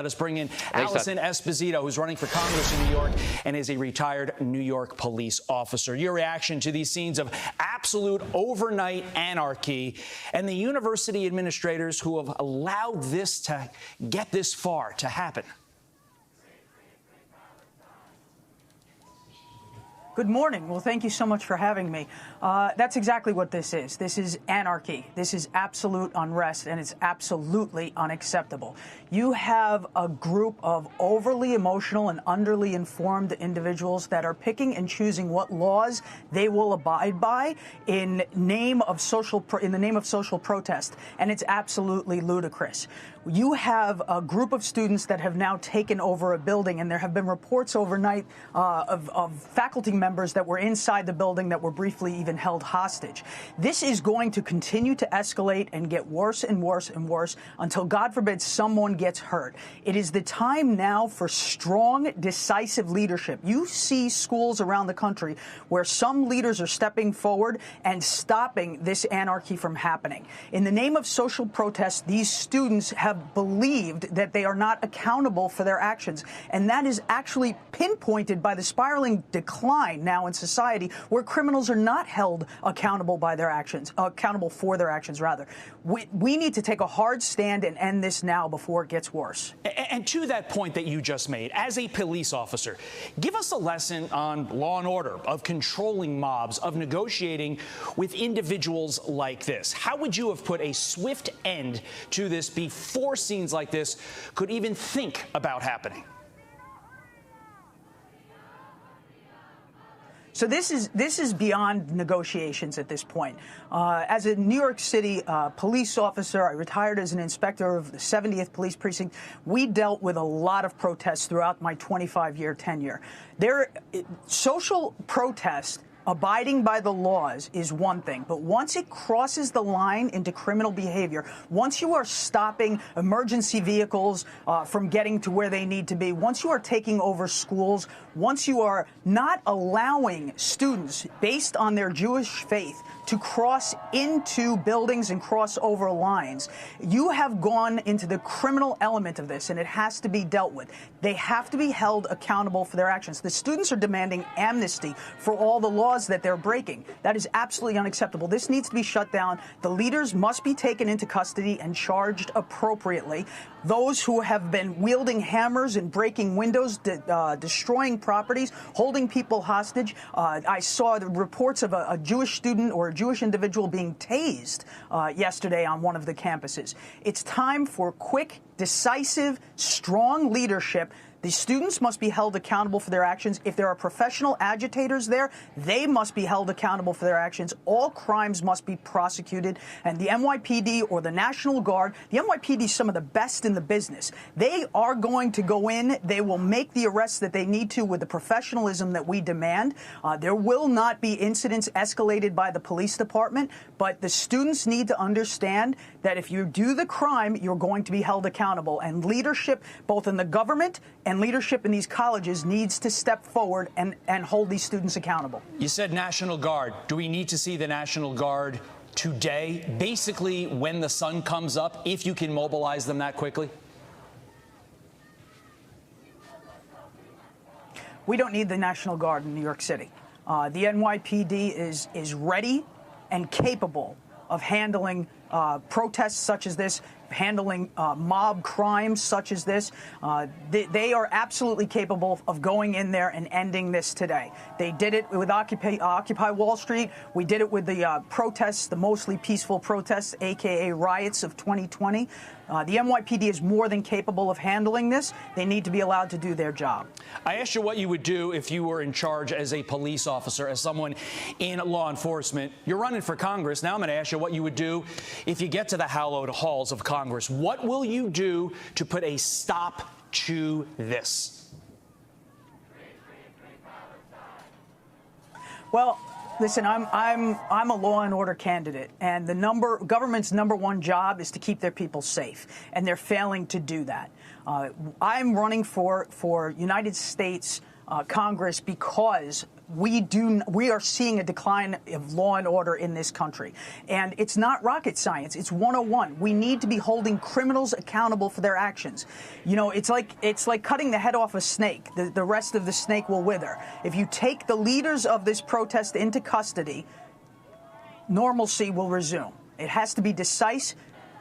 Let us bring in Allison Esposito, who's running for Congress in New York and is a retired New York police officer. Your reaction to these scenes of absolute overnight anarchy and the university administrators who have allowed this to get this far to happen? Good morning. Well, thank you so much for having me. That's exactly what this is. This is anarchy. This is absolute unrest, and it's absolutely unacceptable. You have a group of overly emotional and underly informed individuals that are picking and choosing what laws they will abide by in the name of social protest, and it's absolutely ludicrous. You have a group of students that have now taken over a building, and there have been reports overnight of faculty members that were inside the building that were briefly even held hostage. This is going to continue to escalate and get worse and worse and worse until, God forbid, someone gets hurt. It is the time now for strong, decisive leadership. You see schools around the country where some leaders are stepping forward and stopping this anarchy from happening. In the name of social protest, these students have believed that they are not accountable for their actions, and that is actually pinpointed by the spiraling decline now in society, where criminals are not held accountable by their actions, accountable for their actions, rather. We need to take a hard stand and end this now before it gets worse. And to that point that you just made, as a police officer, give us a lesson on law and order, of controlling mobs, of negotiating with individuals like this. How would you have put a swift end to this before scenes like this could even think about happening? So this is beyond negotiations at this point. As a New York City police officer, I retired as an inspector of the 70th Police Precinct. We dealt with a lot of protests throughout my 25-year tenure. Social protest, abiding by the laws, is one thing, but once it crosses the line into criminal behavior, once you are stopping emergency vehicles from getting to where they need to be, once you are taking over schools, once you are not allowing students based on their Jewish faith to cross into buildings and cross over lines, you have gone into the criminal element of this, and it has to be dealt with. They have to be held accountable for their actions. The students are demanding amnesty for all the laws that they're breaking. That is absolutely unacceptable. This needs to be shut down. The leaders must be taken into custody and charged appropriately. Those who have been wielding hammers and breaking windows, destroying properties, holding people hostage. I saw the reports of a Jewish student or a Jewish individual being tased yesterday on one of the campuses. It's time for quick, decisive, strong leadership. The students must be held accountable for their actions. If there are professional agitators there, they must be held accountable for their actions. All crimes must be prosecuted. And the NYPD or the National Guard, the NYPD is some of the best in the business. They are going to go in. They will make the arrests that they need to with the professionalism that we demand. There will not be incidents escalated by the police department, but the students need to understand that if you do the crime, you're going to be held accountable. And leadership, both in the government and leadership in these colleges, needs to step forward and hold these students accountable. You said National Guard. Do we need to see the National Guard today, basically when the sun comes up, if you can mobilize them that quickly? We don't need the National Guard in New York City. The NYPD is ready and capable of handling protests such as this, handling mob crimes such as this. They are absolutely capable of going in there and ending this today. They did it with Occupy Wall Street. We did it with the protests, the mostly peaceful protests, a.k.a. riots of 2020. The NYPD is more than capable of handling this. They need to be allowed to do their job. I asked you what you would do if you were in charge as a police officer, as someone in law enforcement. You're running for Congress. Now I'm going to ask you what you would do if you get to the hallowed halls of Congress. What will you do to put a stop to this? Well, listen, I'm a law and order candidate, and government's number one job is to keep their people safe, and they're failing to do that. I'm running for United States Congress because we are seeing a decline of law and order in this country. And it's not rocket science. It's 101. We need to be holding criminals accountable for their actions. You know, it's like cutting the head off a snake. The rest of the snake will wither. If you take the leaders of this protest into custody, normalcy will resume. It has to be decisive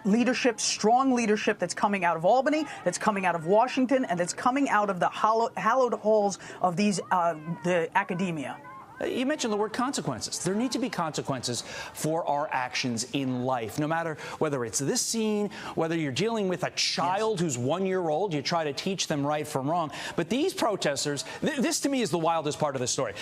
leadership, strong leadership that's coming out of Albany, that's coming out of Washington, and that's coming out of the hallowed halls of the academia. You mentioned the word consequences. There need to be consequences for our actions in life, no matter whether it's this scene, whether you're dealing with a child who's 1 year old, you try to teach them right from wrong. But these protesters, this to me is the wildest part of the story.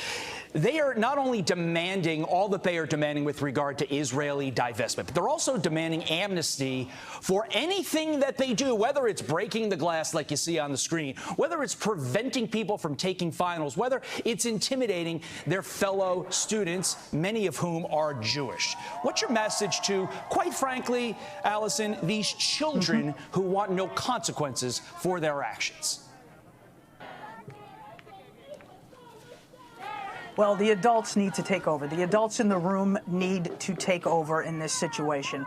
They are not only demanding all that they are demanding with regard to Israeli divestment, but they're also demanding amnesty for anything that they do, whether it's breaking the glass like you see on the screen, whether it's preventing people from taking finals, whether it's intimidating their fellow students, many of whom are Jewish. What's your message to, quite frankly, Allison, these children who want no consequences for their actions? Well, the adults need to take over. The adults in the room need to take over in this situation.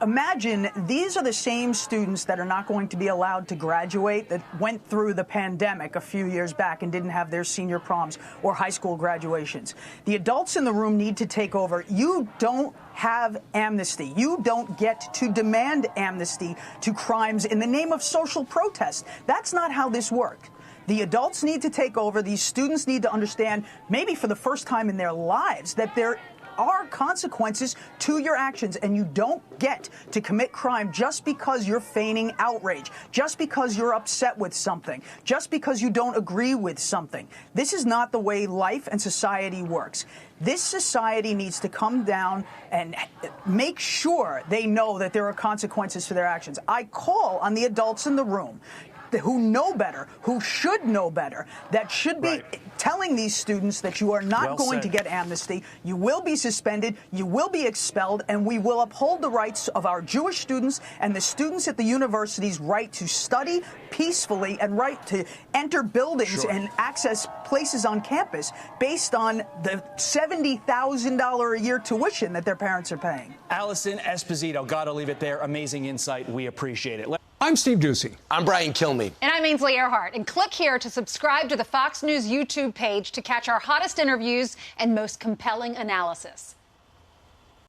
Imagine these are the same students that are not going to be allowed to graduate, that went through the pandemic a few years back and didn't have their senior proms or high school graduations. The adults in the room need to take over. You don't have amnesty. You don't get to demand amnesty to crimes in the name of social protest. That's not how this works. The adults need to take over. These students need to understand, maybe for the first time in their lives, that there are consequences to your actions, and you don't get to commit crime just because you're feigning outrage, just because you're upset with something, just because you don't agree with something. This is not the way life and society works. This society needs to come down and make sure they know that there are consequences for their actions. I call on the adults in the room who know better, who should know better, that should be telling these students that you are not going to get amnesty, you will be suspended, you will be expelled, and we will uphold the rights of our Jewish students and the students at the university's right to study peacefully and right to enter buildings and access places on campus based on the $70,000 a year tuition that their parents are paying. Allison Esposito, gotta leave it there. Amazing insight. We appreciate it. I'm Steve Ducey. I'm Brian Kilmeade. And I'm Ainsley Earhart. And click here to subscribe to the Fox News YouTube page to catch our hottest interviews and most compelling analysis.